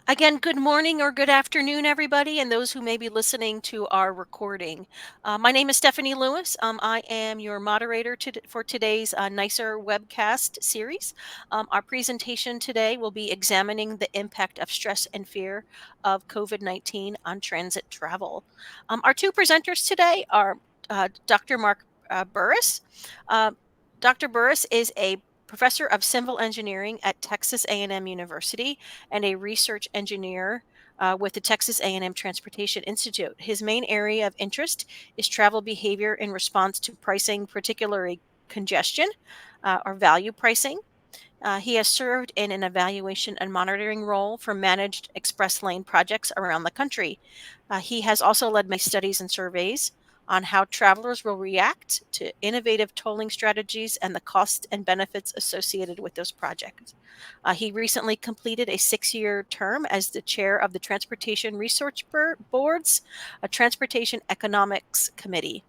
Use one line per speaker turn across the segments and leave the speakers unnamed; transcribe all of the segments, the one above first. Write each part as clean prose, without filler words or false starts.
Again, good morning or good afternoon, everybody, and those who may be listening to our recording. My name is Stephanie Lewis. I am your moderator for today's NICR webcast series. Our presentation today will be examining the impact of stress and fear of COVID-19 on transit travel. Our two presenters today are Dr. Mark Burris. Uh, Dr. Burris is a professor of civil engineering at Texas A&M University and a research engineer with the Texas A&M Transportation Institute. His main area of interest is travel behavior in response to pricing, particularly congestion or value pricing. He has served in an evaluation and monitoring role for managed express lane projects around the country. He has also led many studies and surveys on how travelers will react to innovative tolling strategies and the costs and benefits associated with those projects. He recently completed a 6-year term as the chair of the Transportation Research Board's Transportation Economics Committee.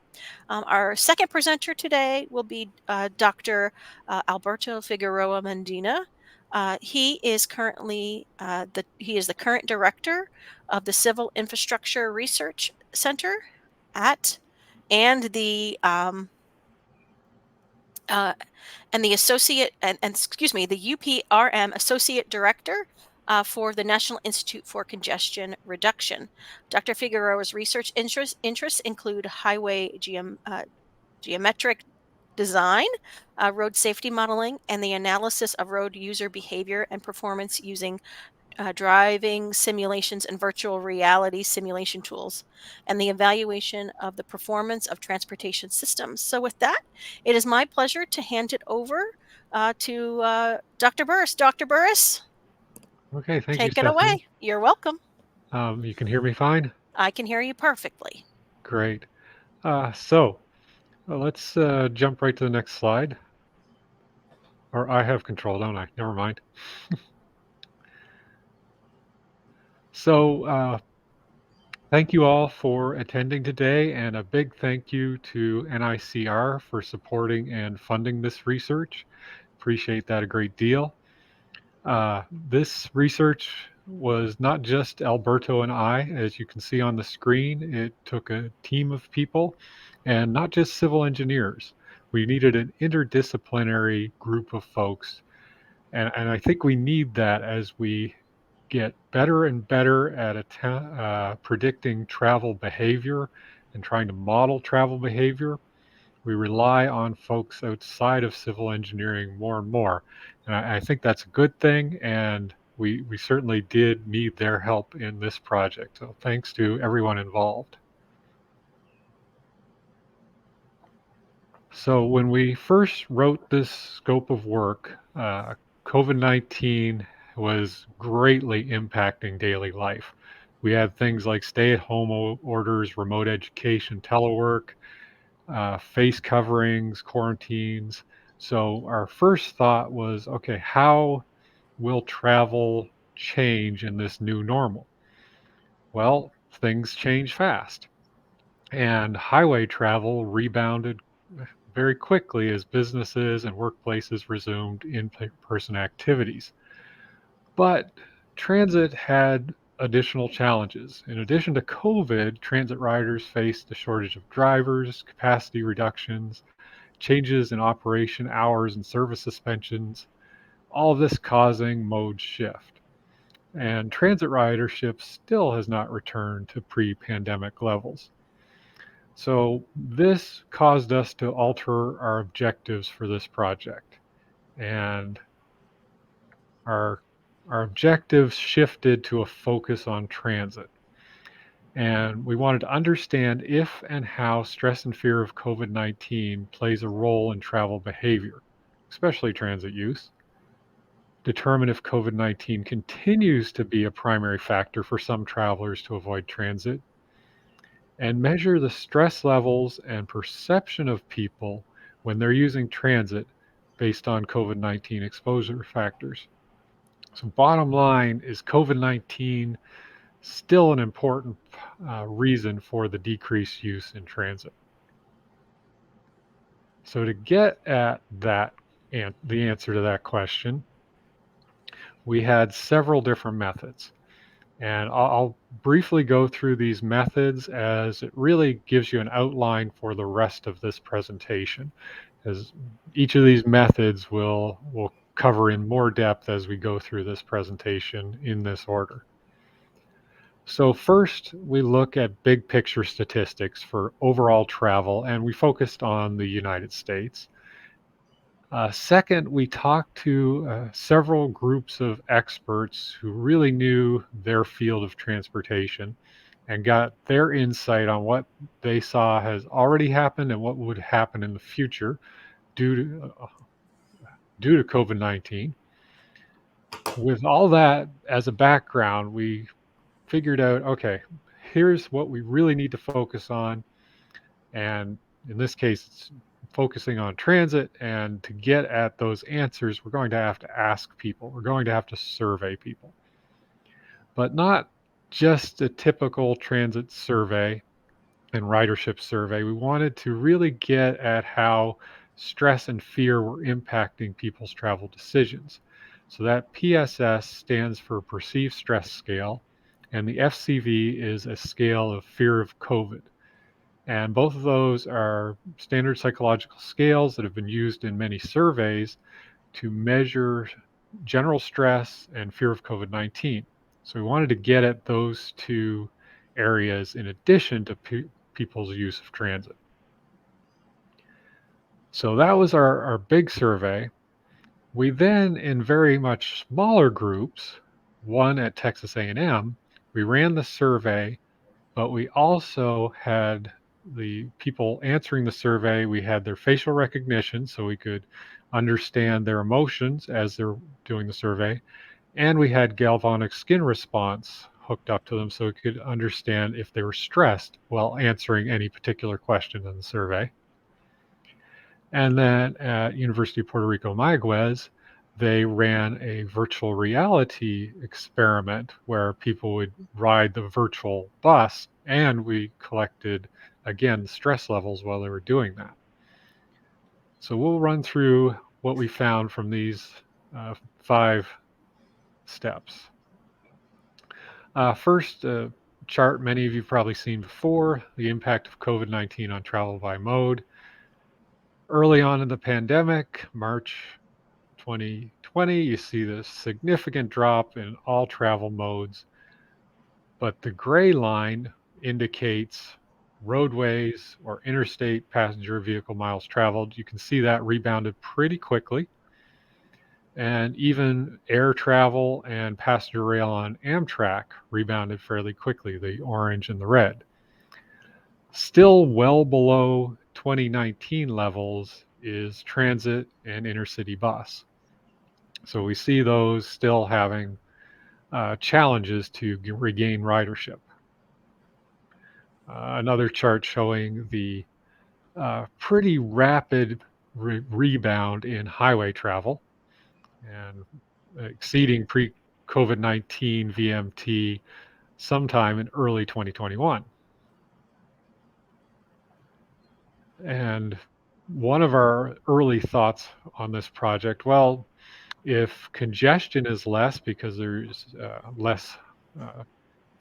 Our second presenter today will be Dr. Alberto Figueroa Medina. He is the current director of the Civil Infrastructure Research Center at and the uh, and the associate and excuse me the UPRM associate director for the National Institute for Congestion Reduction. Dr. Figueroa's research interests include geometric design, road safety modeling, and the analysis of road user behavior and performance using driving simulations and virtual reality simulation tools, and the evaluation of the performance of transportation systems. So, with that, it is my pleasure to hand it over to Dr. Burris. Dr. Burris,
Okay, thank you,
take it
Stephanie.
away. You're welcome.
You can hear me fine?
I can hear you perfectly.
Great. Let's jump right to the next slide. Or I have control, don't I? Never mind. So, thank you all for attending today, and a big thank you to NICR for supporting and funding this research. Appreciate that a great deal. This research was not just Alberto and I, as you can see on the screen. It took a team of people and not just civil engineers. We needed an interdisciplinary group of folks. And I think we need that as we get better and better at predicting travel behavior and trying to model travel behavior. We rely on folks outside of civil engineering more and more. And I think that's a good thing. And we certainly did need their help in this project. So thanks to everyone involved. So when we first wrote this scope of work, COVID-19 was greatly impacting daily life. We had things like stay-at-home orders, remote education, telework, face coverings, quarantines. So our first thought was, okay, how will travel change in this new normal? Well, things change fast, and highway travel rebounded very quickly as businesses and workplaces resumed in-person activities. But transit had additional challenges. In addition to COVID, transit riders faced a shortage of drivers, capacity reductions, changes in operation hours and service suspensions, all of this causing mode shift. And transit ridership still has not returned to pre-pandemic levels. So this caused us to alter our objectives for this project. And our, our objectives shifted to a focus on transit. And we wanted to understand if and how stress and fear of COVID-19 plays a role in travel behavior, especially transit use, determine if COVID-19 continues to be a primary factor for some travelers to avoid transit, and measure the stress levels and perception of people when they're using transit based on COVID-19 exposure factors. So, bottom line is COVID-19 still an important reason for the decreased use in transit. So, to get at that and the answer to that question, we had several different methods. And I'll briefly go through these methods as it really gives you an outline for the rest of this presentation, as each of these methods will cover in more depth as we go through this presentation in this order. So first, we look at big picture statistics for overall travel, and we focused on the United States. Second, we talked to several groups of experts who really knew their field of transportation and got their insight on what they saw has already happened and what would happen in the future due due to COVID-19. With all that as a background, we figured out, okay, here's what we really need to focus on. And in this case, it's focusing on transit. And to get at those answers, we're going to have to ask people, we're going to have to survey people, but not just a typical transit survey and ridership survey. We wanted to really get at how stress and fear were impacting people's travel decisions. So that PSS stands for Perceived Stress Scale, and the FCV is a scale of fear of COVID. And both of those are standard psychological scales that have been used in many surveys to measure general stress and fear of COVID-19. So we wanted to get at those two areas in addition to people's use of transit. So that was our big survey. We then, in very much smaller groups, one at Texas A&M, we ran the survey, but we also had the people answering the survey, we had their facial recognition so we could understand their emotions as they're doing the survey. And we had galvanic skin response hooked up to them so we could understand if they were stressed while answering any particular question in the survey. And then at University of Puerto Rico, Mayagüez, they ran a virtual reality experiment where people would ride the virtual bus, and we collected, again, stress levels while they were doing that. So we'll run through what we found from these 5 steps. First, chart many of you have probably seen before, the impact of COVID-19 on travel by mode. Early on in the pandemic, March 2020, you see this significant drop in all travel modes, but the gray line indicates roadways or interstate passenger vehicle miles traveled. You can see that rebounded pretty quickly. And even air travel and passenger rail on Amtrak rebounded fairly quickly, the orange and the red. Still well below 2019 levels is transit and intercity bus. So we see those still having challenges to regain ridership. Another chart showing the pretty rapid rebound in highway travel and exceeding pre-COVID-19 VMT sometime in early 2021. And one of our early thoughts on this project, well, if congestion is less because there's less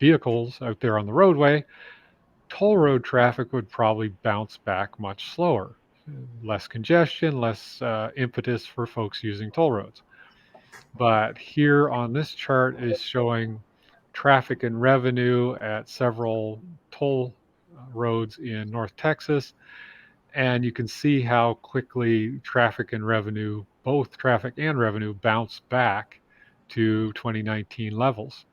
vehicles out there on the roadway, toll road traffic would probably bounce back much slower. Less congestion, less impetus for folks using toll roads. But here on this chart is showing traffic and revenue at several toll roads in North Texas. And you can see how quickly traffic and revenue, both traffic and revenue, bounce back to 2019 levels.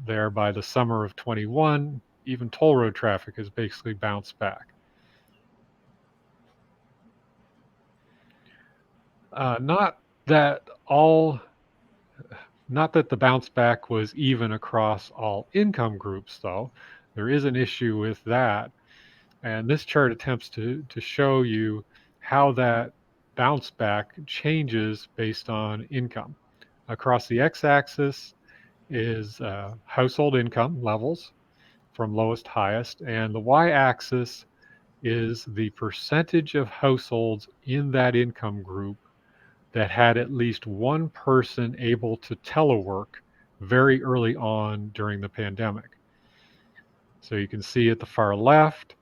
There by the summer of 21, even toll road traffic has basically bounced back. Not that the bounce back was even across all income groups, though. There is an issue with that. And this chart attempts to show you how that bounce back changes based on income. Across the x-axis is household income levels from lowest to highest, and the y-axis is the percentage of households in that income group that had at least one person able to telework very early on during the pandemic. So you can see at the far left,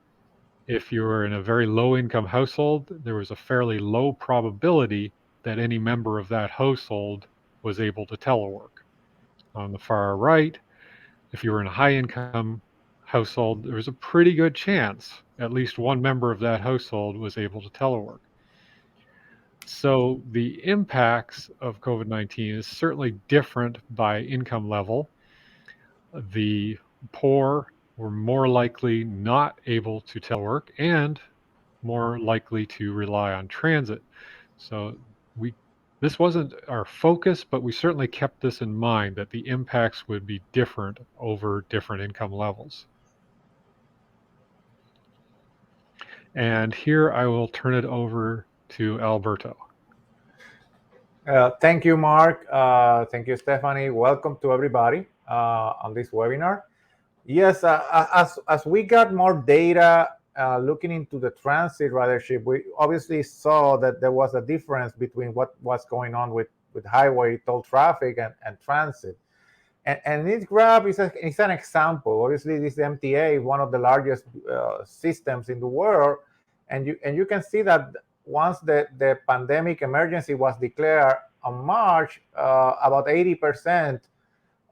if you were in a very low income household, there was a fairly low probability that any member of that household was able to telework. On the far right, if you were in a high income household, there was a pretty good chance at least one member of that household was able to telework. So the impacts of COVID-19 is certainly different by income level. The poor were more likely not able to telework and more likely to rely on transit. So we this wasn't our focus, but we certainly kept this in mind that the impacts would be different over different income levels. And here I will turn it over to Alberto.
Thank you, Mark. Thank you, Stephanie. Welcome to everybody on this webinar. Yes, as we got more data looking into the transit ridership, we obviously saw that there was a difference between what was going on with highway toll traffic and transit. And this graph is an example. Obviously, this MTA is one of the largest systems in the world, and you can see that once the pandemic emergency was declared on March, about 80%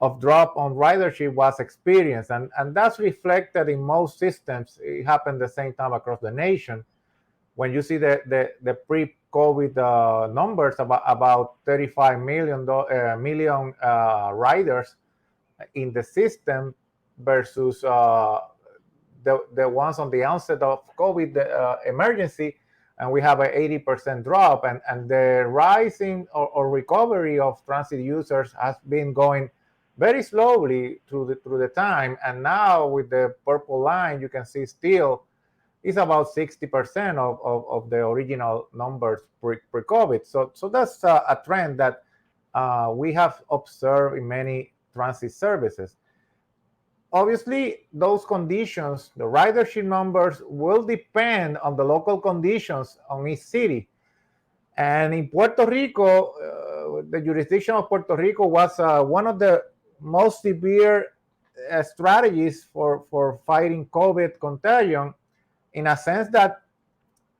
of drop on ridership was experienced, and that's reflected in most systems. It happened the same time across the nation. When you see the pre-COVID numbers, about 35 million riders in the system versus the ones on the onset of COVID emergency, and we have an 80% drop, and the rising or recovery of transit users has been going very slowly through the time, and now with the purple line, you can see still it's about 60% of the original numbers pre-COVID. So that's a trend that we have observed in many transit services. Obviously, those conditions, the ridership numbers, will depend on the local conditions on each city. And in Puerto Rico, the jurisdiction of Puerto Rico was one of the most severe strategies for fighting COVID contagion, in a sense that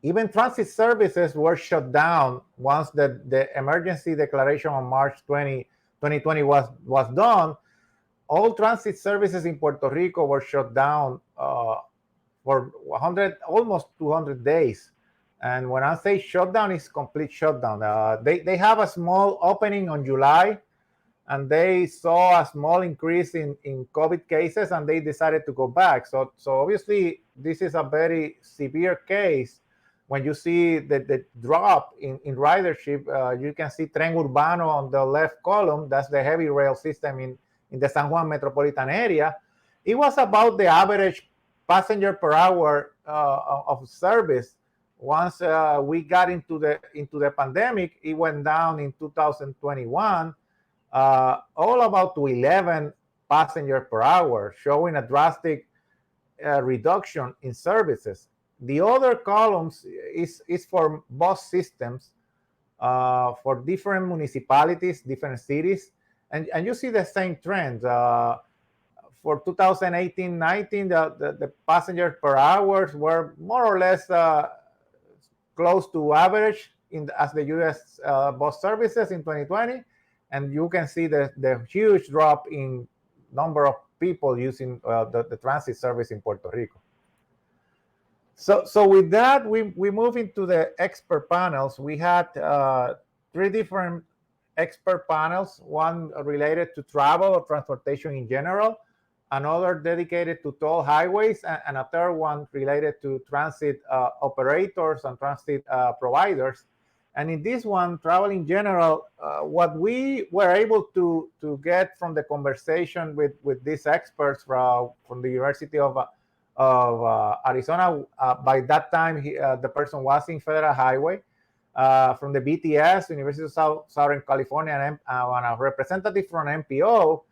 even transit services were shut down once the emergency declaration on March 2020 was done. All transit services in Puerto Rico were shut down for almost 200 days. And when I say shutdown, it's complete shutdown. They have a small opening on July, and they saw a small increase in COVID cases, and they decided to go back. So obviously, this is a very severe case. When you see the drop in ridership, you can see Tren Urbano on the left column. That's the heavy rail system in the San Juan metropolitan area. It was about the average passenger per hour of service. Once we got into the pandemic, it went down in 2021, all about to 11 passengers per hour, showing a drastic reduction in services. The other columns is for bus systems for different municipalities, different cities, and you see the same trend. For 2018-19, the passengers per hours were more or less close to average as the U.S. Bus services in 2020, and you can see the huge drop in number of people using the transit service in Puerto Rico. So with that, we move into the expert panels. We had 3 different expert panels, one related to travel or transportation in general, another dedicated to toll highways, and a third one related to transit operators and transit providers. And in this one, travel in general, what we were able to get from the conversation with these experts from the University of Arizona, by that time the person was in Federal Highway, from the BTS, University of Southern California, and a representative from MPO,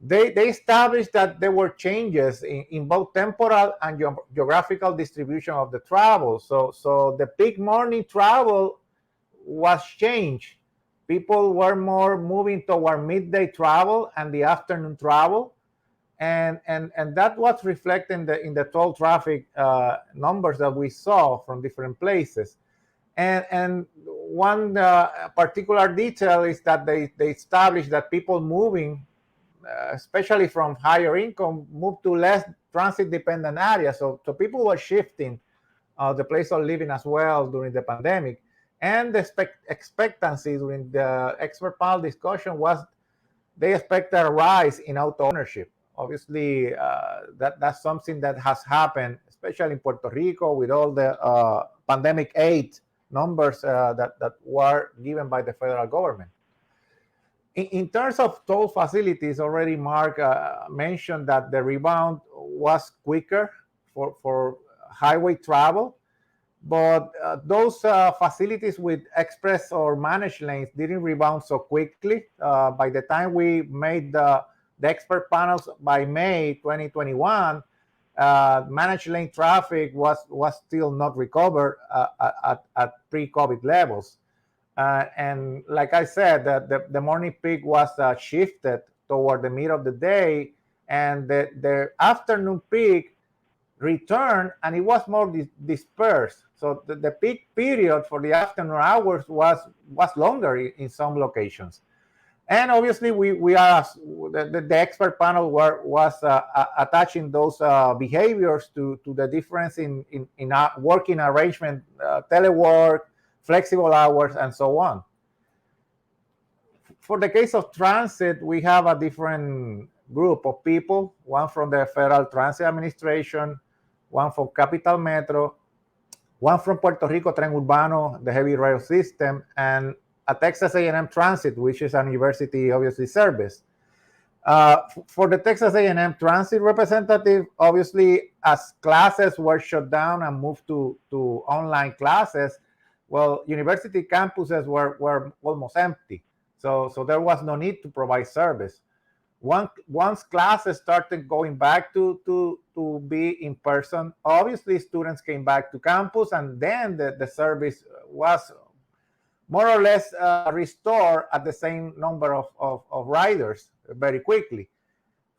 they established that there were changes in both temporal and geographical distribution of the travel. So the peak morning travel was changed People were more moving toward midday travel and the afternoon travel, and that was reflected in the toll traffic numbers that we saw from different places. And one particular detail is that they established that people moving, especially from higher income, moved to less transit dependent areas. So people were shifting the place of living as well during the pandemic. And the expectancy during the expert panel discussion was they expect a rise in auto ownership. Obviously, that's something that has happened, especially in Puerto Rico, with all the pandemic aid numbers that were given by the federal government. In terms of toll facilities, already Mark mentioned that the rebound was quicker for highway travel, but those facilities with express or managed lanes didn't rebound so quickly. By the time we made the expert panels by May 2021, managed lane traffic was still not recovered at pre-COVID levels. And like I said, the morning peak was shifted toward the middle of the day, and the afternoon peak returned, and it was more dispersed. So the peak period for the afternoon hours was longer in some locations. And obviously, we are the expert panel was attaching those behaviors to the difference in working arrangement, telework, flexible hours, and so on. For the case of transit, we have a different group of people, one from the Federal Transit Administration, one from Capital Metro, one from Puerto Rico Tren Urbano, the heavy rail system, and a Texas A&M Transit, which is a university, obviously, service. For the Texas A&M Transit representative, obviously, as classes were shut down and moved to online classes, well, university campuses were almost empty. So there was no need to provide service. Once classes started going back to be in person, obviously students came back to campus, and then the service was more or less restored at the same number of riders very quickly.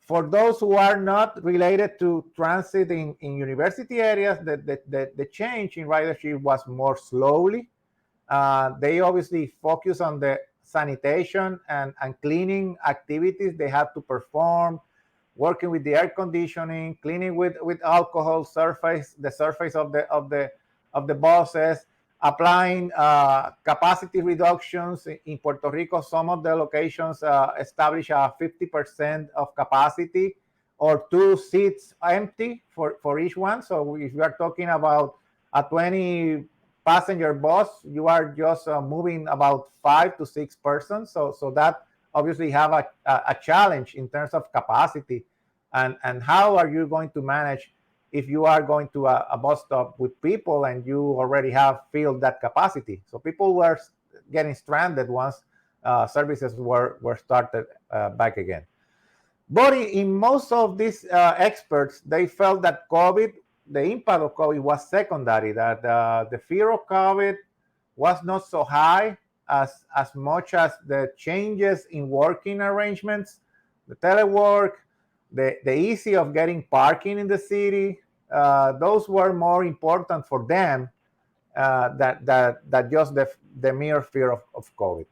For those who are not related to transit in university areas, the change in ridership was more slowly. They obviously focus on the sanitation and cleaning activities they have to perform, working with the air conditioning, cleaning with alcohol the surface of the buses, applying capacity reductions. In Puerto Rico, some of the locations establish a 50% of capacity or 2 seats empty for each one. So if you are talking about a 20 passenger bus, you are just moving about 5 to 6 persons. So that obviously have a challenge in terms of capacity, and how are you going to manage if you are going to a bus stop with people and you already have filled that capacity. So people were getting stranded once services were started back again. But in most of these experts, they felt that the impact of COVID was secondary, that the fear of COVID was not so high as much as the changes in working arrangements, the telework, the ease of getting parking in the city. Those were more important for them that just the mere fear of COVID.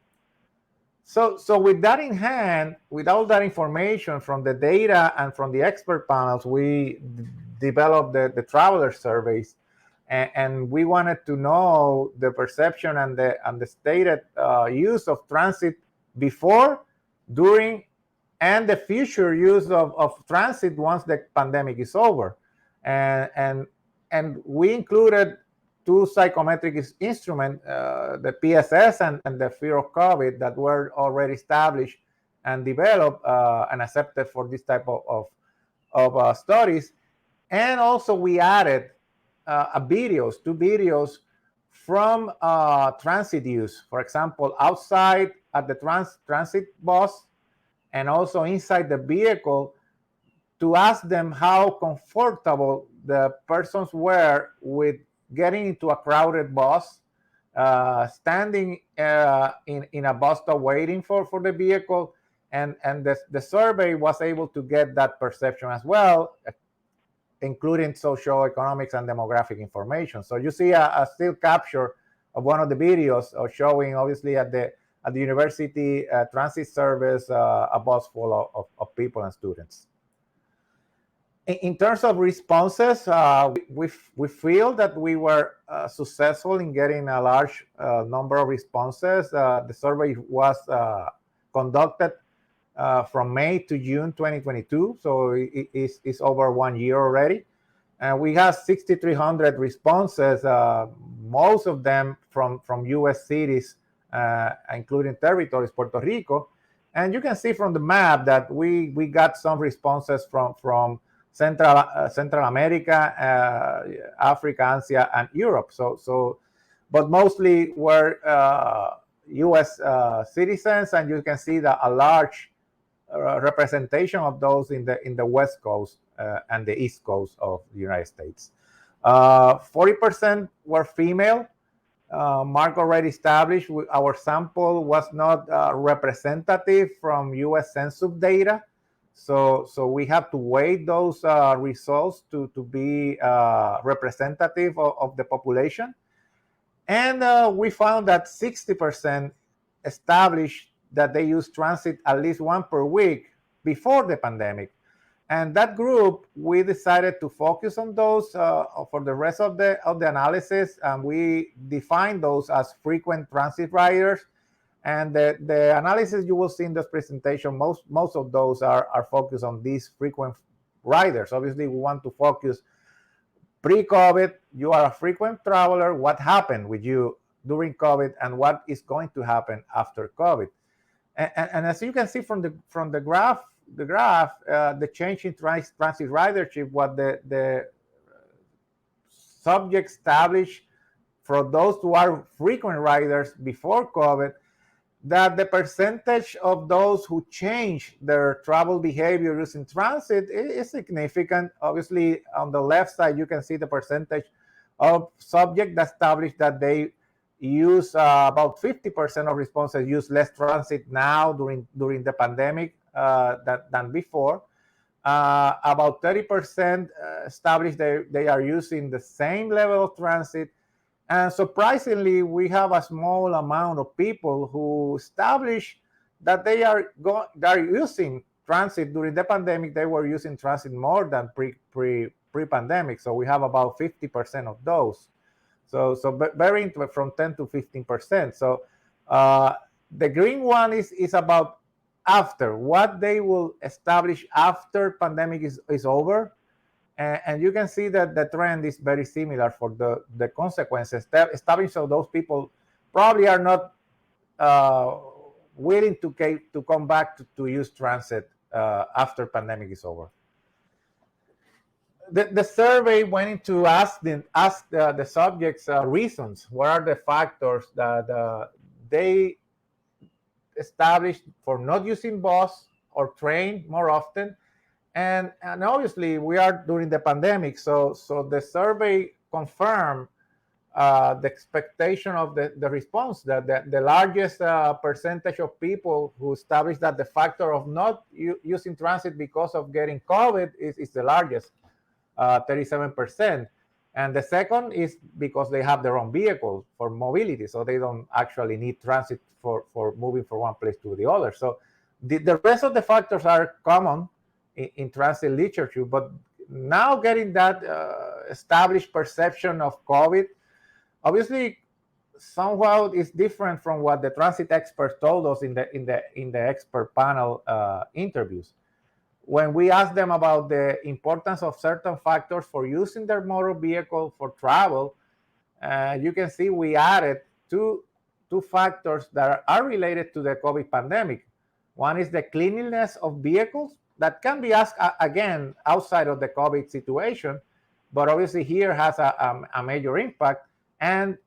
So with that in hand, with all that information from the data and from the expert panels, we developed the traveler surveys, and we wanted to know the perception and the stated use of transit before, during, and the future use of transit once the pandemic is over. And we included 2 psychometric instruments, the PSS and the fear of COVID, that were already established and developed and accepted for this type of studies. And also we added 2 videos from transit use. For example, outside at the transit bus and also inside the vehicle, to ask them how comfortable the persons were with getting into a crowded bus, standing in a bus stop waiting for the vehicle, and the survey was able to get that perception as well, including socioeconomics and demographic information. So you see a still capture of one of the videos showing, obviously, at the university transit service, a bus full of people and students. In terms of responses, we feel that we were successful in getting a large number of responses. The survey was conducted from May to June 2022, so it's over 1 year already. And we have 6,300 responses, most of them from U.S. cities, including territories, Puerto Rico. And you can see from the map that we got some responses from Central America, Africa, Asia, and Europe. But mostly were U.S. Citizens, and you can see that a large representation of those in the West Coast and the East Coast of the United States. 40% were female. Mark already established our sample was not representative from U.S. Census data. So we have to weigh those results to be representative of the population. And we found that 60% established that they use transit at least one per week before the pandemic. And that group, we decided to focus on those for the rest of the analysis, and we defined those as frequent transit riders. And the analysis you will see in this presentation, most of those are focused on these frequent riders. Obviously, we want to focus pre-COVID. You are a frequent traveler. What happened with you during COVID, and what is going to happen after COVID? And as you can see from the graph, the change in transit ridership, what the subject established for those who are frequent riders before COVID, that the percentage of those who change their travel behavior using transit is significant. Obviously, on the left side, you can see the percentage of subjects that established that they use about 50% of responses use less transit now during the pandemic than before. About 30% established they are using the same level of transit. And surprisingly, we have a small amount of people who establish that they are using transit during the pandemic. They were using transit more than pre-pandemic. So we have about 50% of those. So varying from 10 to 15%. So the green one is about after, what they will establish after pandemic is over. And you can see that the trend is very similar for the consequences. Established, so those people probably are not willing to come back to use transit after pandemic is over. The survey went into ask the subjects reasons. What are the factors that they established for not using bus or train more often? And obviously, we are during the pandemic, so the survey confirmed the expectation of the response, that the largest percentage of people who established that the factor of not using transit because of getting COVID is the largest, 37%. And the second is because they have their own vehicle for mobility, so they don't actually need transit for moving from one place to the other. So the rest of the factors are common in transit literature, but now getting that established perception of COVID, obviously, somehow is different from what the transit experts told us in the expert panel interviews. When we asked them about the importance of certain factors for using their motor vehicle for travel, you can see we added two factors that are related to the COVID pandemic. One is the cleanliness of vehicles. That can be asked again outside of the COVID situation, but obviously here has a major impact. And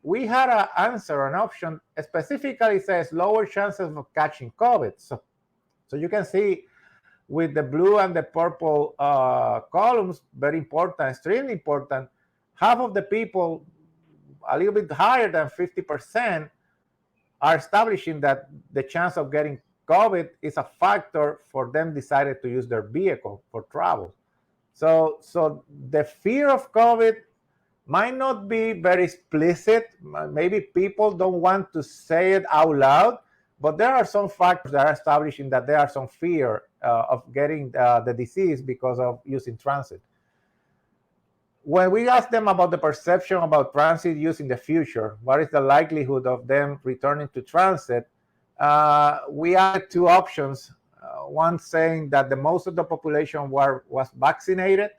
we had an answer, an option specifically says lower chances of catching COVID. So you can see with the blue and the purple columns, very important, extremely important. Half of the people a little bit higher than 50% are establishing that the chance of getting COVID is a factor for them decided to use their vehicle for travel. So the fear of COVID might not be very explicit. Maybe people don't want to say it out loud, but there are some factors that are establishing that there are some fear of getting the disease because of using transit. When we ask them about the perception about transit use in the future, what is the likelihood of them returning to transit, we added two options. One saying that the most of the population was vaccinated,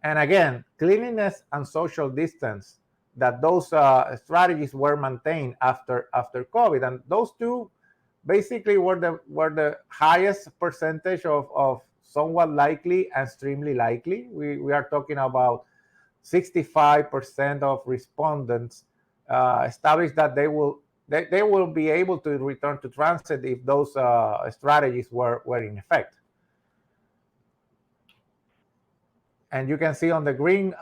and again, cleanliness and social distance, that those strategies were maintained after COVID. And those two basically were the highest percentage of somewhat likely and extremely likely. We are talking about 65% of respondents established that they will be able to return to transit if those strategies were in effect. And you can see on the green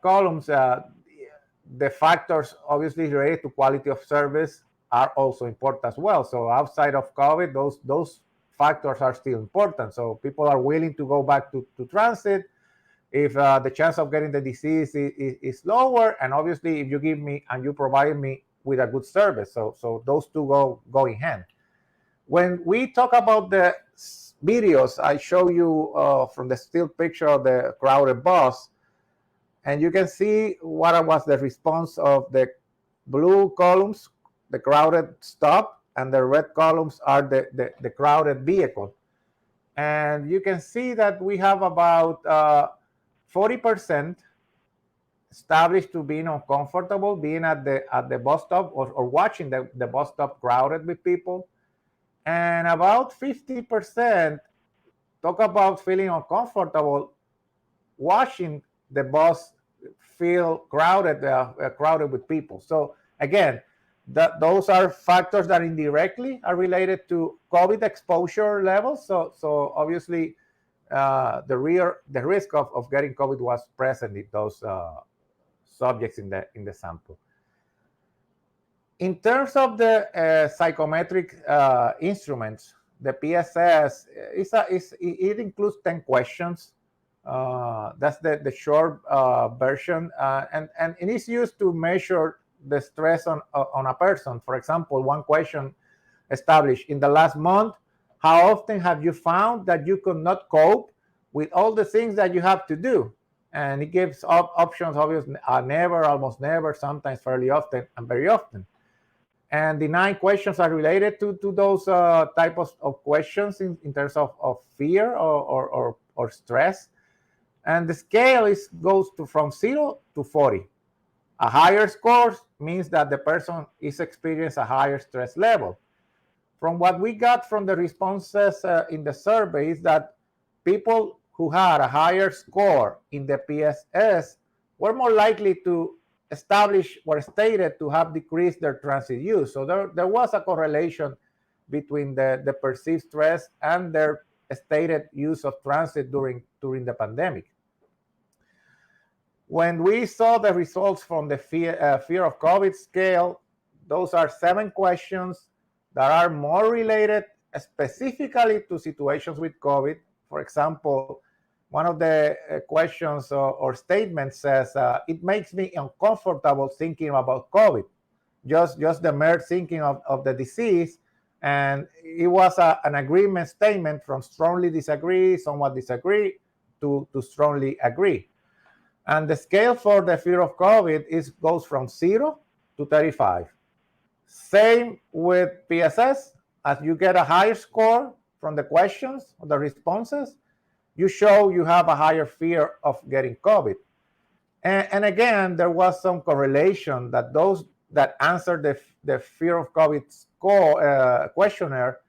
columns, the factors obviously related to quality of service are also important as well. So outside of COVID, those factors are still important. So people are willing to go back to transit if the chance of getting the disease is lower, and obviously if you give me and you provide me with a good service. So those two go in hand. When we talk about the videos, I show you from the still picture of the crowded bus, and you can see what was the response of the blue columns, the crowded stop, and the red columns are the crowded vehicle. And you can see that we have about 40% established to being uncomfortable being at the bus stop or watching the bus stop crowded with people. And about 50% talk about feeling uncomfortable watching the bus feel crowded with people. So again, those are factors that indirectly are related to COVID exposure levels. So obviously, the risk of getting COVID was present in those subjects in the sample. In terms of the psychometric instruments, the PSS it includes 10 questions. That's the short version, and it is used to measure the stress on a person. For example, one question established: in the last month, how often have you found that you could not cope with all the things that you have to do? And it gives options, obviously, never, almost never, sometimes fairly often, and very often. And the 9 questions are related to those type of questions in terms of fear or stress. And the scale goes from 0 to 40. A higher score means that the person is experiencing a higher stress level. From what we got from the responses in the survey is that people who had a higher score in the PSS were more likely to establish or stated to have decreased their transit use. So there was a correlation between the perceived stress and their stated use of transit during the pandemic. When we saw the results from the fear of COVID scale, those are 7 questions that are more related specifically to situations with COVID. For example, one of the questions or statements says, it makes me uncomfortable thinking about COVID, just the mere thinking of the disease. And it was an agreement statement from strongly disagree, somewhat disagree, to strongly agree. And the scale for the fear of COVID goes from 0 to 35. Same with PSS. As you get a higher score from the questions or the responses, you show you have a higher fear of getting COVID. And again, there was some correlation that those that answered the fear of COVID score questionnaire,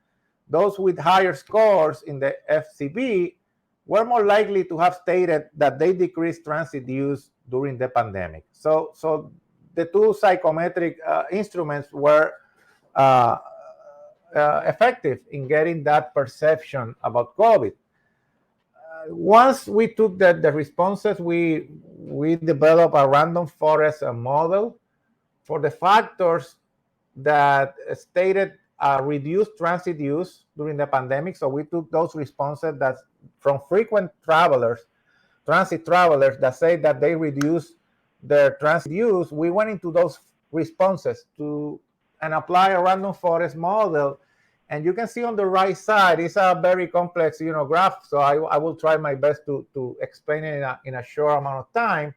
those with higher scores in the FCB were more likely to have stated that they decreased transit use during the pandemic. So the 2 psychometric instruments were effective in getting that perception about COVID. Once we took the responses, we developed a random forest model for the factors that stated reduced transit use during the pandemic. So we took those responses that from frequent travelers, transit travelers that say that they reduce their transit use. We went into those responses and apply a random forest model. And you can see on the right side, it's a very complex, graph. So I will try my best to explain it in a short amount of time.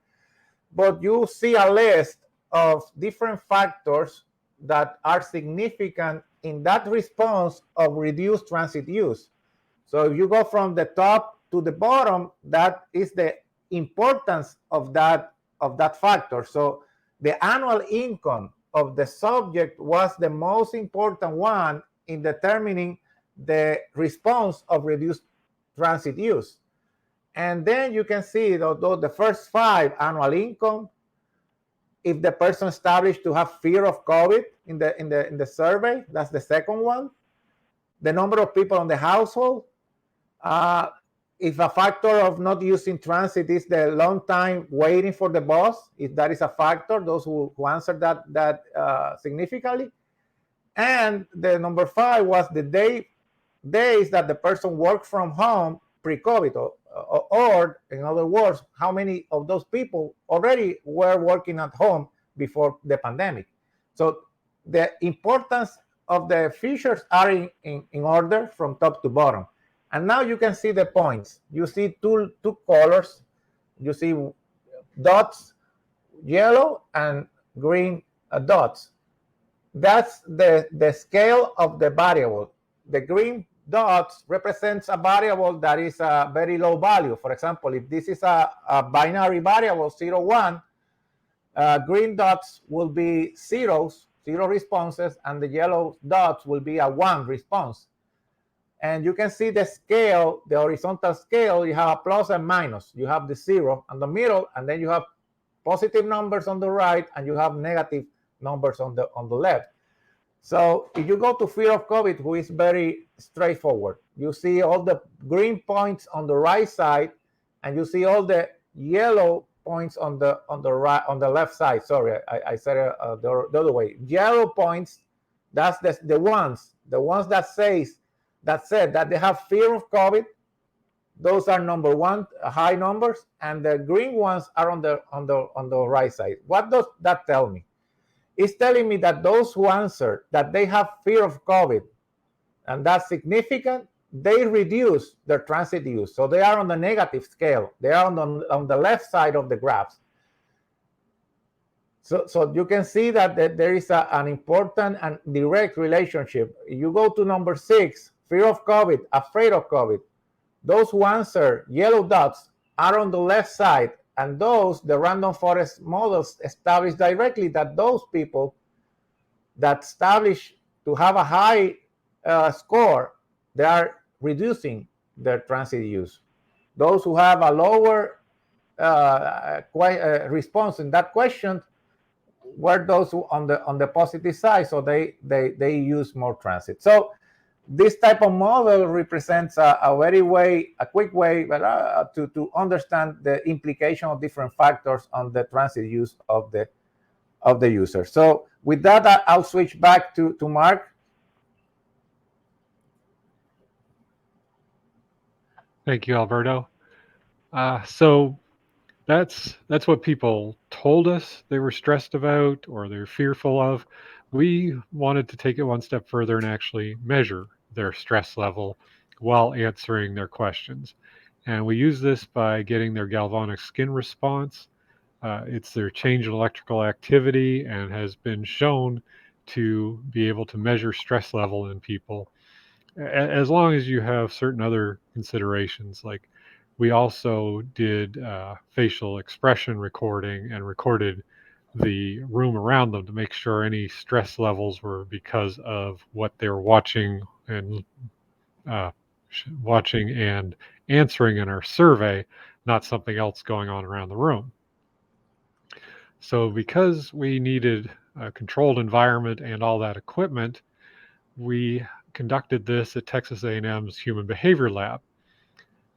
But you see a list of different factors that are significant in that response of reduced transit use. So if you go from the top to the bottom, that is the importance of that factor. So the annual income of the subject was the most important one in determining the response of reduced transit use. And then you can see the first 5, annual income, if the person established to have fear of COVID in the survey, that's the second one. The number of people in the household. If a factor of not using transit is the long time waiting for the bus, if that is a factor, those who answered that significantly. And the number 5 was the days that the person worked from home pre-COVID, or in other words, how many of those people already were working at home before the pandemic. So the importance of the features are in order from top to bottom. And now you can see the points. You see two colors. You see dots, yellow and green dots. That's the scale of the variable. The green dots represents a variable that is a very low value. For example, if this is a binary variable, 0, 1, green dots will be zero responses, and the yellow dots will be a 1 response. And you can see the scale, the horizontal scale, you have a plus and minus. You have the 0 in the middle, and then you have positive numbers on the right, and you have negative numbers on the left. So if you go to fear of COVID, who is very straightforward, you see all the green points on the right side, and you see all the yellow points on the right, on the left side. Sorry, I said it the other way. Yellow points, that's the ones that said that they have fear of COVID. Those are number 1, high numbers, and the green ones are on the right side. What does that tell me? It's telling me that those who answered that they have fear of COVID, and that's significant, they reduce their transit use. So they are on the negative scale. They are on the left side of the graphs. So you can see that there is an important and direct relationship. You go to number 6, fear of COVID, afraid of COVID. Those who answer yellow dots are on the left side, and the random forest models establish directly that those people that establish to have a high score, they are reducing their transit use. Those who have a lower response in that question were those who on the positive side, so they use more transit. So this type of model represents a quick way to understand the implication of different factors on the transit use of the user. So with that, I'll switch back to Mark.
Thank you, Alberto. So that's what people told us they were stressed about or they're fearful of. We wanted to take it one step further and actually measure their stress level while answering their questions. And we use this by getting their galvanic skin response. It's their change in electrical activity and has been shown to be able to measure stress level in people, as long as you have certain other considerations. Like, we also did facial expression recording and recorded the room around them to make sure any stress levels were because of what they were watching and answering in our survey, not something else going on around the room. So because we needed a controlled environment and all that equipment, we conducted this at Texas A&M's Human Behavior Lab.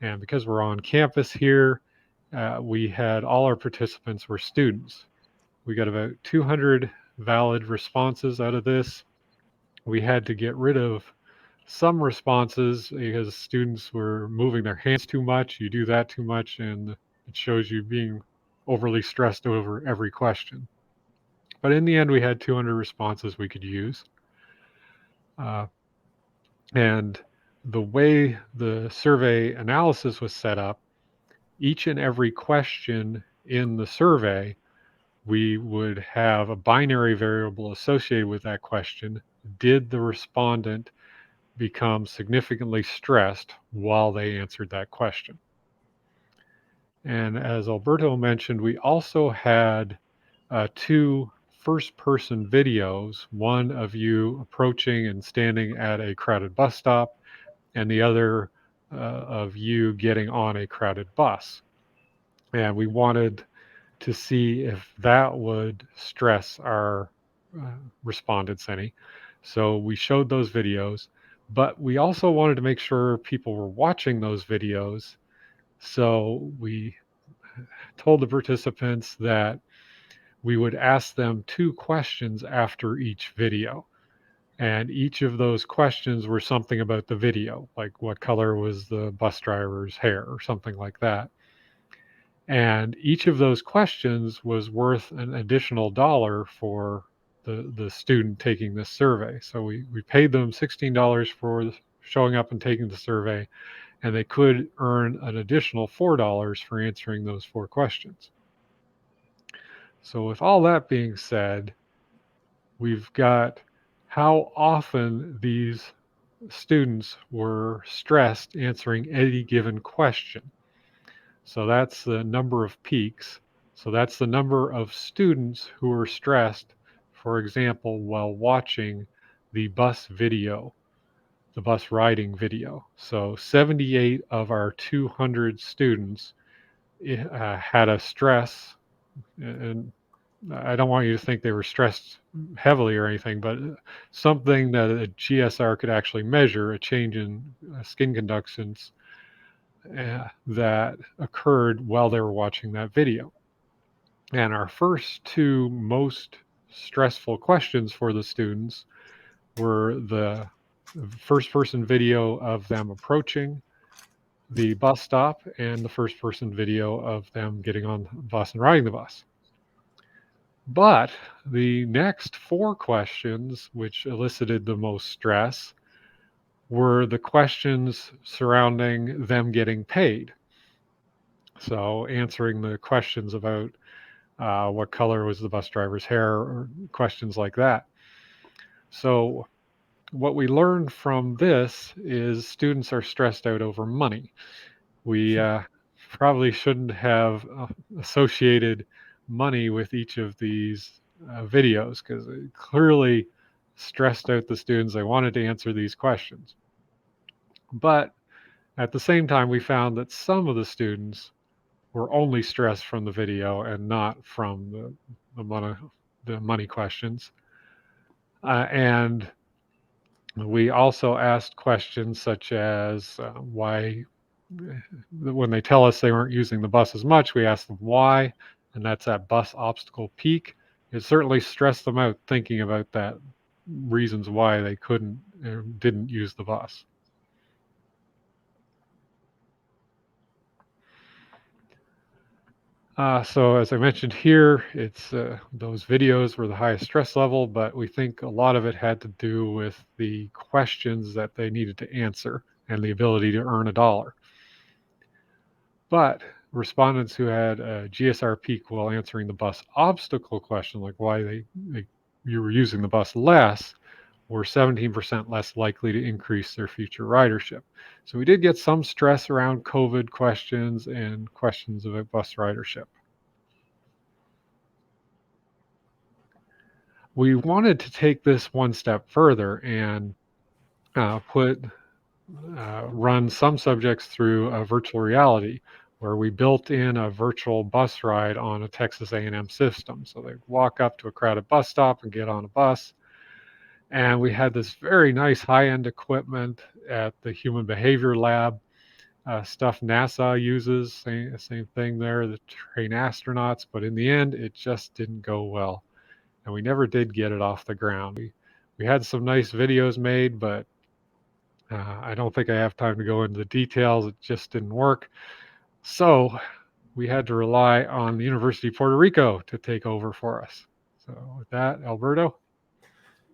And because we're on campus here, we had all our participants were students. We got about 200 valid responses out of this. We had to get rid of some responses because students were moving their hands too much. You do that too much, and it shows you being overly stressed over every question. But in the end, we had 200 responses we could use. And the way the survey analysis was set up, each and every question in the survey, we would have a binary variable associated with that question. Did the respondent become significantly stressed while they answered that question? And as Alberto mentioned, we also had 2 first-person videos, one of you approaching and standing at a crowded bus stop, and the other of you getting on a crowded bus. And we wanted to see if that would stress our respondents any. So we showed those videos, but we also wanted to make sure people were watching those videos. So we told the participants that we would ask them 2 questions after each video. And each of those questions were something about the video, like what color was the bus driver's hair or something like that. And each of those questions was worth an additional dollar for the student taking this survey. So we paid them $16 for showing up and taking the survey, and they could earn an additional $4 for answering those 4 questions. So with all that being said, we've got how often these students were stressed answering any given question. So that's the number of peaks. So that's the number of students who were stressed, for example, while watching the bus video, the bus riding video. So 78 of our 200 students had a stress, and I don't want you to think they were stressed heavily or anything, but something that a GSR could actually measure, a change in skin conductance that occurred while they were watching that video. And our first 2 most stressful questions for the students were the first person video of them approaching the bus stop and the first person video of them getting on the bus and riding the bus. But the next 4 questions, which elicited the most stress, were the questions surrounding them getting paid. So answering the questions about what color was the bus driver's hair, or questions like that. So what we learned from this is students are stressed out over money. We probably shouldn't have associated money with each of these videos, because it clearly stressed out the students. They wanted to answer these questions. But at the same time, we found that some of the students were only stressed from the video and not from the money questions. And we also asked questions such as why, when they tell us they weren't using the bus as much, we asked them why, and that's at bus obstacle peak. It certainly stressed them out thinking about that, reasons why they couldn't or didn't use the bus. So as I mentioned here, it's those videos were the highest stress level, but we think a lot of it had to do with the questions that they needed to answer and the ability to earn $1. But respondents who had a GSR peak while answering the bus obstacle question, like why you were using the bus less, were 17% less likely to increase their future ridership. So we did get some stress around COVID questions and questions about bus ridership. We wanted to take this one step further and run some subjects through a virtual reality, where we built in a virtual bus ride on a Texas A&M system. So they walk up to a crowded bus stop and get on a bus. And we had this very nice high-end equipment at the Human Behavior Lab, stuff NASA uses, same thing there, to train astronauts. But in the end, it just didn't go well. and we never did get it off the ground. We had some nice videos made, but I don't think I have time to go into the details. It just didn't work. So we had to rely on the University of Puerto Rico to take over for us. So with that, Alberto?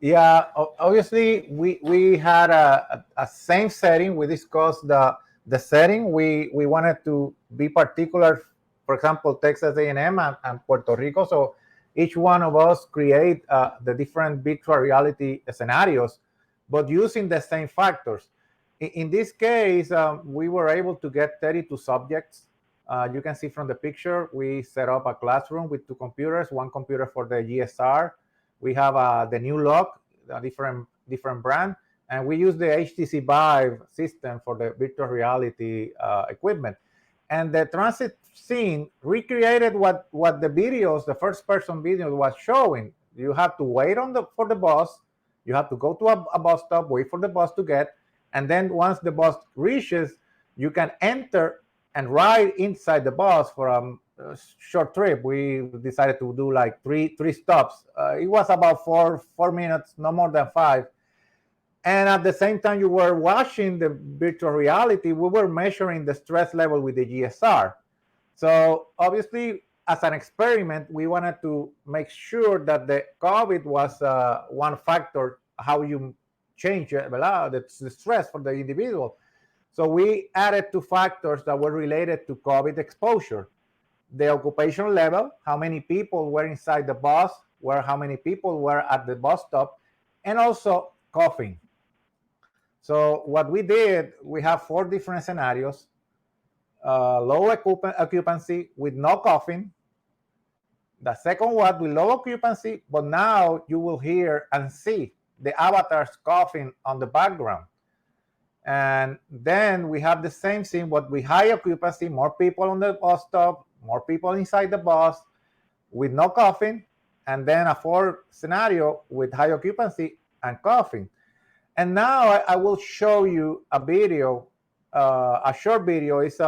Yeah, obviously we had a same setting. We discussed the setting. We wanted to be particular, for example, Texas A&M and Puerto Rico. So each one of us create the different virtual reality scenarios, but using the same factors. In this case, we were able to get 32 subjects. You can see from the picture, we set up a classroom with 2 computers, 1 computer for the GSR. We have the new lock, a different brand, and we use the HTC Vive system for the virtual reality equipment. And the transit scene recreated what the videos, the first-person video was showing. You have to wait for the bus. You have to go to a bus stop, wait for the bus to get, and then once the bus reaches, you can enter and ride inside the bus for a short trip. We decided to do like three stops. It was about 4 minutes, no more than 5. And at the same time you were watching the virtual reality, we were measuring the stress level with the GSR. So obviously, as an experiment, we wanted to make sure that the COVID was one factor, how you change the stress for the individual. So we added 2 factors that were related to COVID exposure. The occupation level, how many people were inside the bus, how many people were at the bus stop, and also coughing. So what we did, we have 4 different scenarios. Low occupancy with no coughing. The second one with low occupancy, but now you will hear and see the avatars coughing on the background. And then we have the same scene, but with high occupancy, more people on the bus stop, more people inside the bus with no coughing, and then a 4th scenario with high occupancy and coughing. And now I will show you a video, a short video. It's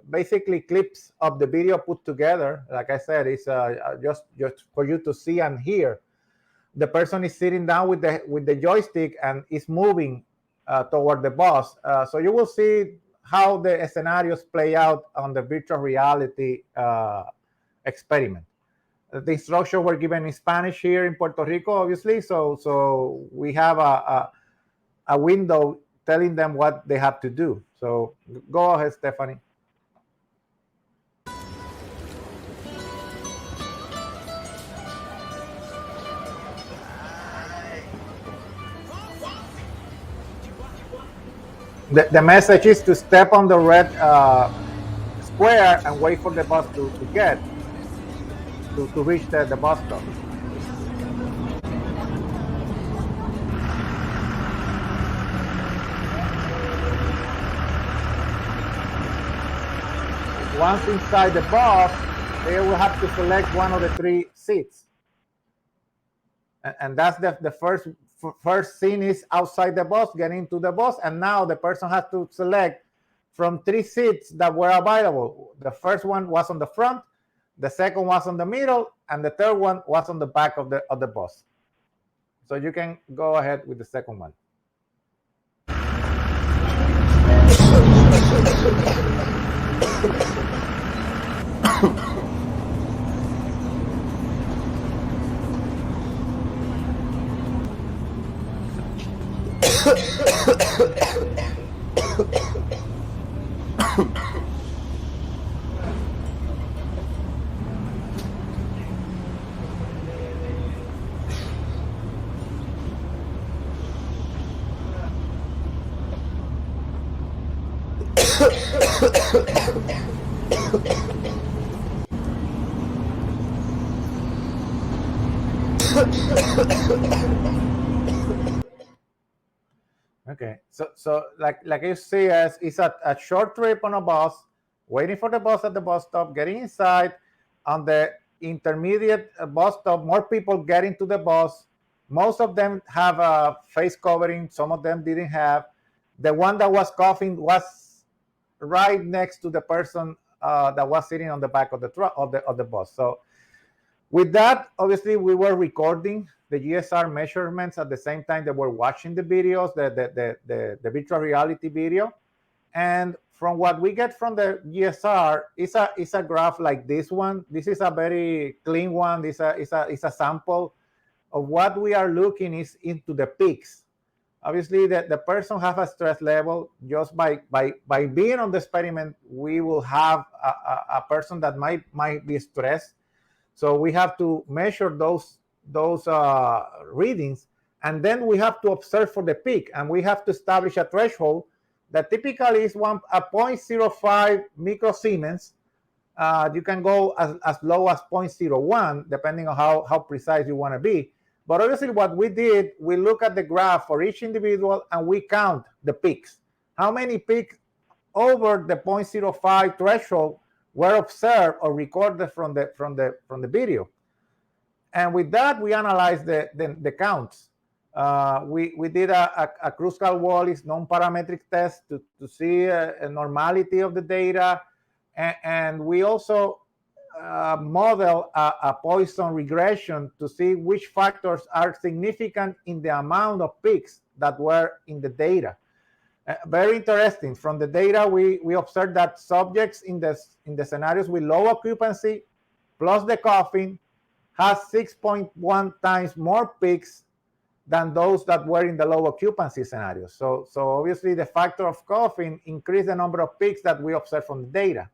basically clips of the video put together. Like I said, it's just for you to see and hear. The person is sitting down with the joystick and is moving toward the bus. So you will see how the scenarios play out on the virtual reality experiment. The instructions were given in Spanish here in Puerto Rico, obviously. So we have a window telling them what they have to do. So go ahead, Stephanie. The message is to step on the red square and wait for the bus to reach the bus stop. Once inside the bus, they will have to select one of the 3 seats. And that's the first scene is outside the bus, getting into the bus, and now the person has to select from 3 seats that were available. The first one was on the front, the second was on the middle, and the third one was on the back of the bus. So you can go ahead with the second one. Okay, so like you see, it's a short trip on a bus, waiting for the bus at the bus stop, getting inside. On the intermediate bus stop, more people get into the bus. Most of them have a face covering. Some of them didn't have. The one that was coughing was right next to the person that was sitting on the back of the truck of the bus. So With that, obviously, we were recording the GSR measurements at the same time that we're watching the videos, the virtual reality video. And from what we get from the GSR, it's a graph like this one. This is a very clean one. It's a sample of what we are looking is into the peaks. Obviously, the person has a stress level. Just by being on the experiment, we will have a person that might be stressed. So we have to measure those readings, and then we have to observe for the peak, and we have to establish a threshold that typically is 0.05 microsiemens. You can go as low as 0.01, depending on how precise you want to be. But obviously, what we did, we look at the graph for each individual and we count the peaks. How many peaks over the 0.05 threshold were observed or recorded from the video? And with that, we analyzed the counts. We did a Kruskal-Wallis non-parametric test to see a normality of the data, and we also model a Poisson regression to see which factors are significant in the amount of peaks that were in the data. Very interesting. From the data, we observed that subjects in the scenarios with low occupancy plus the coughing has 6.1 times more peaks than those that were in the low occupancy scenarios. So obviously the factor of coughing increased the number of peaks that we observed from the data.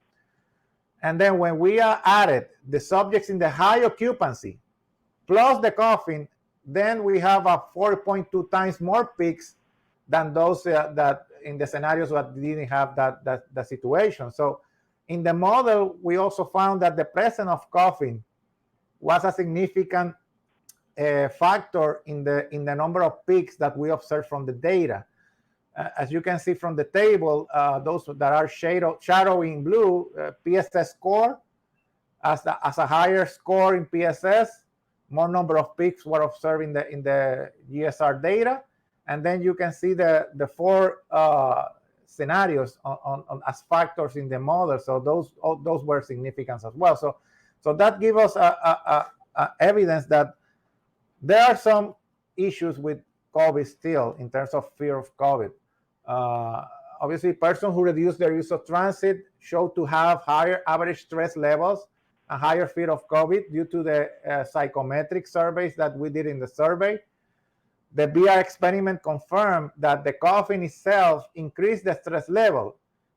And then when we added the subjects in the high occupancy plus the coughing, then we have a 4.2 times more peaks than those that in the scenarios that didn't have that situation. So in the model, we also found that the presence of coughing was a significant factor in the number of peaks that we observed from the data. As you can see from the table, those that are shadowy in blue, PSS score, as a higher score in PSS, more number of peaks were observed in the GSR data. And then you can see the four scenarios on as factors in the model. So those were significant as well. So that gives us a evidence that there are some issues with COVID still in terms of fear of COVID. Obviously, persons who reduce their use of transit show to have higher average stress levels and higher fear of COVID due to the psychometric surveys that we did in the survey. The VR experiment confirmed that the coughing itself increased the stress level.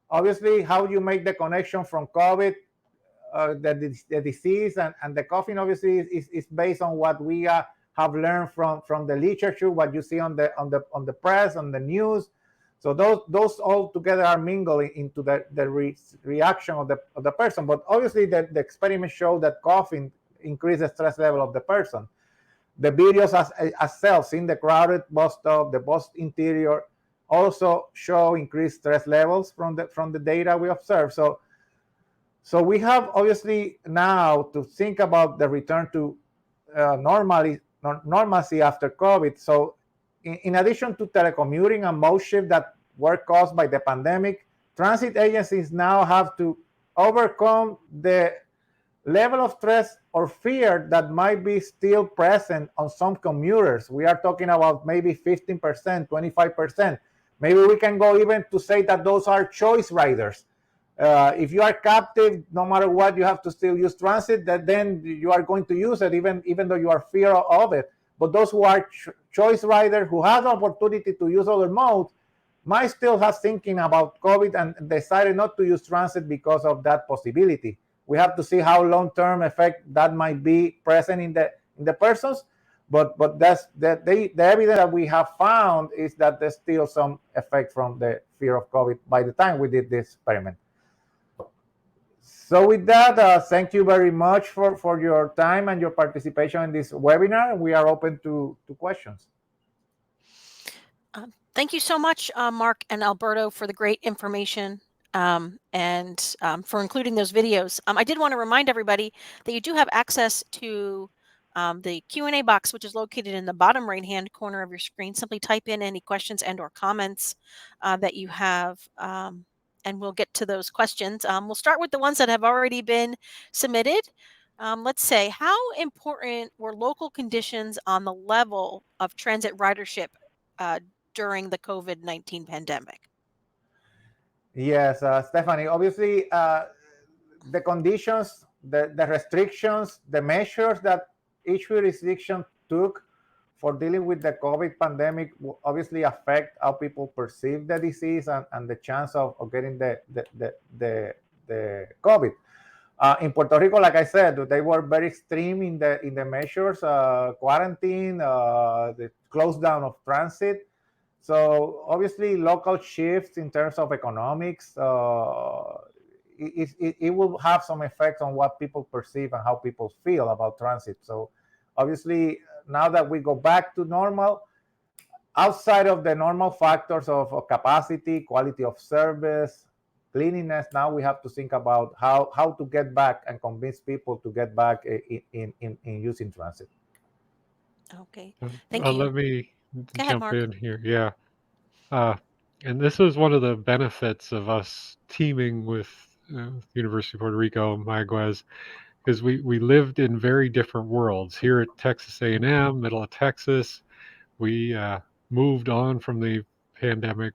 Obviously, how you make the connection from COVID, the disease, and the coughing, obviously, is based on what we have learned from the literature, what you see on the press, on the news. So those all together are mingling into the reaction of the person. But obviously, the experiment showed that coughing increased the stress level of the person. The videos as cells in the crowded bus stop, the bus interior, also show increased stress levels from the data we observed. So we have obviously now to think about the return to normalcy after COVID. So in addition to telecommuting and mode shift that were caused by the pandemic, transit agencies now have to overcome the level of stress or fear that might be still present on some commuters. We are talking about maybe 15%, 25%. Maybe we can go even to say that those are choice riders. If you are captive, no matter what, you have to still use transit, that then you are going to use it even though you are fear of it. But those who are choice riders who have the opportunity to use other modes might still have thinking about COVID and decided not to use transit because of that possibility. We have to see how long-term effect that might be present in the persons, but that's the evidence that we have found is that there's still some effect from the fear of COVID by the time we did this experiment. So with that, thank you very much for your time and your participation in this webinar. We are open to questions.
Thank you so much, Mark and Alberto, for the great information and for including those videos. I did want to remind everybody that you do have access to the Q&A box, which is located in the bottom right-hand corner of your screen. Simply type in any questions and or comments that you have, and we'll get to those questions. We'll start with the ones that have already been submitted. Let's say, how important were local conditions on the level of transit ridership uh, during the COVID-19 pandemic?
Yes, Stephanie. Obviously, the conditions, the restrictions, the measures that each jurisdiction took for dealing with the COVID pandemic will obviously affect how people perceive the disease and the chance of getting the COVID. In Puerto Rico, like I said, they were very extreme in the measures, quarantine, the close down of transit. So obviously, local shifts in terms of economics, it will have some effect on what people perceive and how people feel about transit. So obviously, now that we go back to normal, outside of the normal factors of capacity, quality of service, cleanliness, now we have to think about how to get back and convince people to get back in using transit.
Okay, thank you.
Let me
Go ahead,
jump
Mark.
in here. Yeah. Uh, and this is one of the benefits of us teaming with University of Puerto Rico, Mayagüez, because we lived in very different worlds. Here at Texas A&M, middle of Texas, we moved on from the pandemic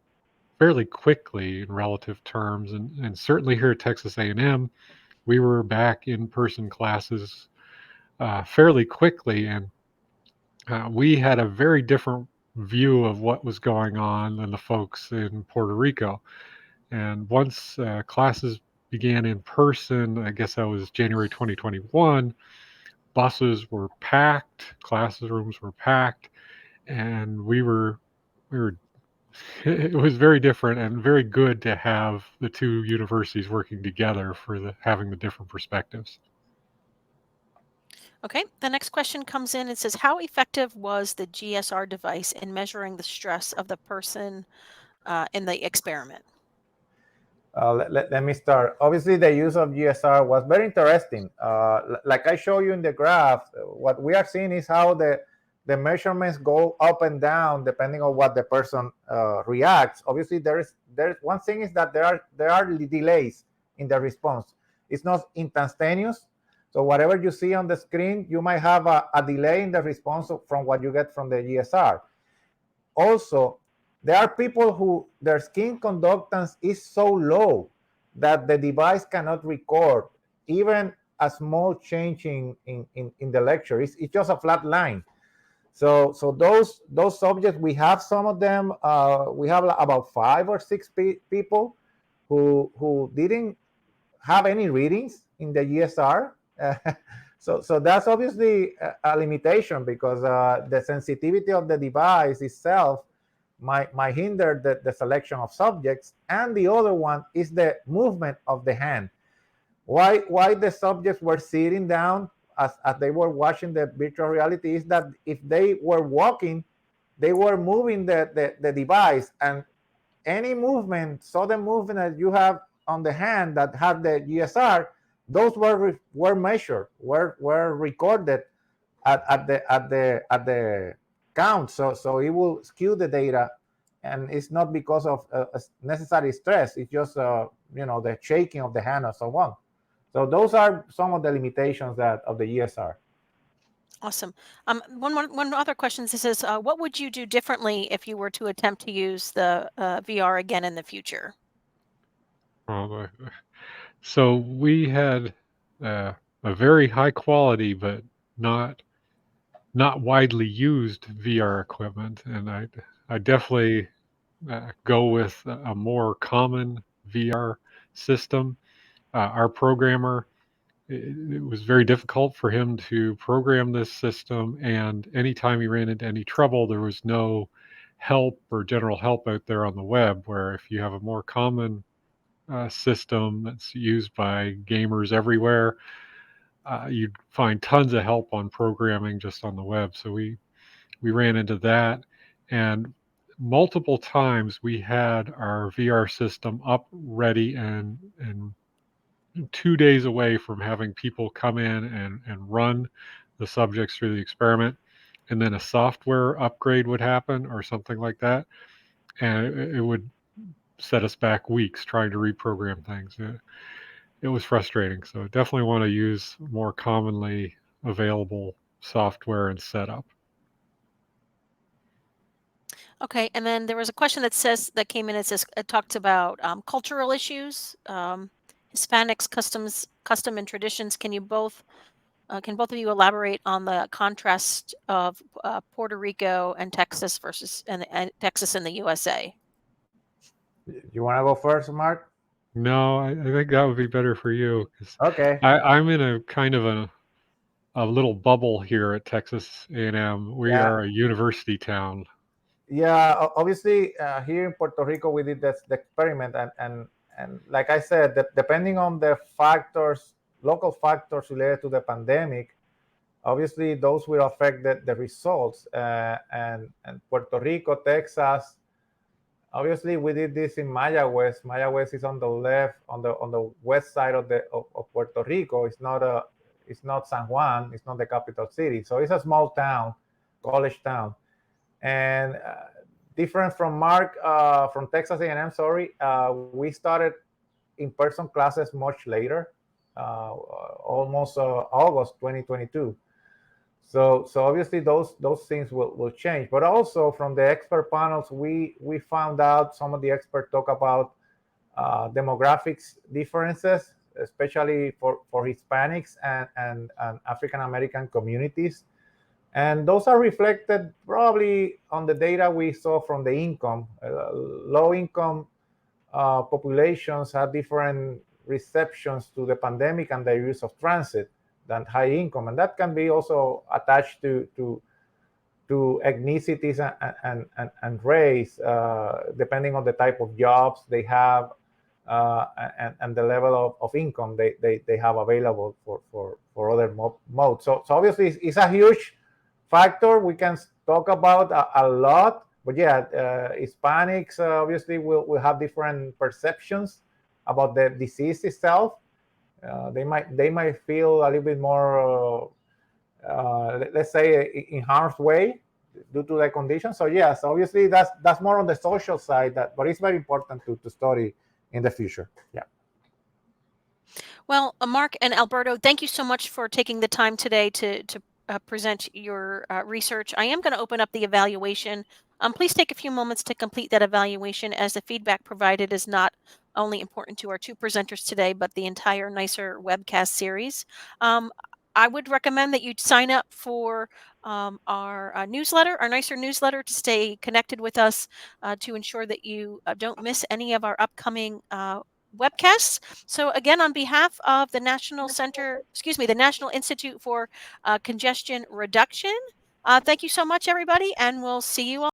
fairly quickly in relative terms, and certainly here at Texas A&M, we were back in person classes fairly quickly, and we had a very different view of what was going on than the folks in Puerto Rico. And once classes began in person, I guess that was January 2021, buses were packed, classrooms were packed, and we were it was very different and very good to have the two universities working together for having the different perspectives.
Okay, the next question comes in and says, how effective was the GSR device in measuring the stress of the person in the experiment?
Let me start. Obviously, the use of GSR was very interesting. Like I show you in the graph, what we are seeing is how the measurements go up and down depending on what the person reacts. Obviously, there's one thing is that there are delays in the response. It's not instantaneous. So whatever you see on the screen, you might have a delay in the response from what you get from the GSR. Also, there are people who their skin conductance is so low that the device cannot record even a small change in the lecture. It's just a flat line. So those subjects, we have some of them. We have about 5 or 6 people who didn't have any readings in the GSR. So that's obviously a limitation because the sensitivity of the device itself might hinder the selection of subjects. And the other one is the movement of the hand. Why the subjects were sitting down as they were watching the virtual reality is that if they were walking, they were moving the device, and any movement, sudden movement that you have on the hand that had the GSR, those were measured, were recorded at the count. So it will skew the data, and it's not because of necessary stress. It's just the shaking of the hand and so on. So those are some of the limitations of the GSR.
Awesome. One other question. This says, what would you do differently if you were to attempt to use the VR again in the future?
Uh, So we had a very high quality, but not widely used VR equipment, and I definitely go with a more common VR system. Our programmer, it was very difficult for him to program this system, and anytime he ran into any trouble, there was no help or general help out there on the web. Where if you have a more common system that's used by gamers everywhere, you'd find tons of help on programming just on the web. So we ran into that, and multiple times we had our VR system up, ready, and 2 days away from having people come in and run the subjects through the experiment, and then a software upgrade would happen or something like that, and it would set us back weeks trying to reprogram things. it was frustrating. So definitely want to use more commonly available software and setup.
Okay, and then there was a question that came in. It says it talked about cultural issues, Hispanics, custom and traditions. Can both of you elaborate on the contrast of Puerto Rico and Texas and Texas and the USA?
You want to go first, Mark?
No, I think that would be better for you because
Okay.
I'm in a kind of a little bubble here at Texas A&M. We
Yeah.
are a university town.
Yeah. Obviously, here in Puerto Rico, we did this, the experiment, and like I said, depending on the factors, local factors related to the pandemic, obviously those will affect the results. And Puerto Rico, Texas. Obviously, we did this in Mayagüez. Mayagüez is on the left, on the west side of Puerto Rico. It's not San Juan. It's not the capital city. So it's a small town, college town, and different from Mark from Texas A&M. Sorry, we started in-person classes much later, almost August 2022. So obviously those things will change. But also from the expert panels, we found out some of the experts talk about demographics differences, especially for Hispanics and African American communities. And those are reflected probably on the data we saw from the income. Low income populations have different receptions to the pandemic and the use of transit than high income, and that can be also attached to ethnicities and race, depending on the type of jobs they have and the level of income they have available for other modes. So obviously it's a huge factor we can talk about a lot. But yeah, Hispanics obviously will have different perceptions about the disease itself. They might feel a little bit more, let's say, in harm's way due to the condition. So yes, obviously that's more on the social side. But it's very important to study in the future. Yeah.
Well, Mark and Alberto, thank you so much for taking the time today to present your research. I am going to open up the evaluation. Please take a few moments to complete that evaluation, as the feedback provided is not only important to our two presenters today, but the entire NICR webcast series. Um, I would recommend that you sign up for our newsletter, our NICR newsletter, to stay connected with us, to ensure that you don't miss any of our upcoming webcasts. So again, on behalf of the the National Institute for Congestion Reduction, thank you so much, everybody, and we'll see you all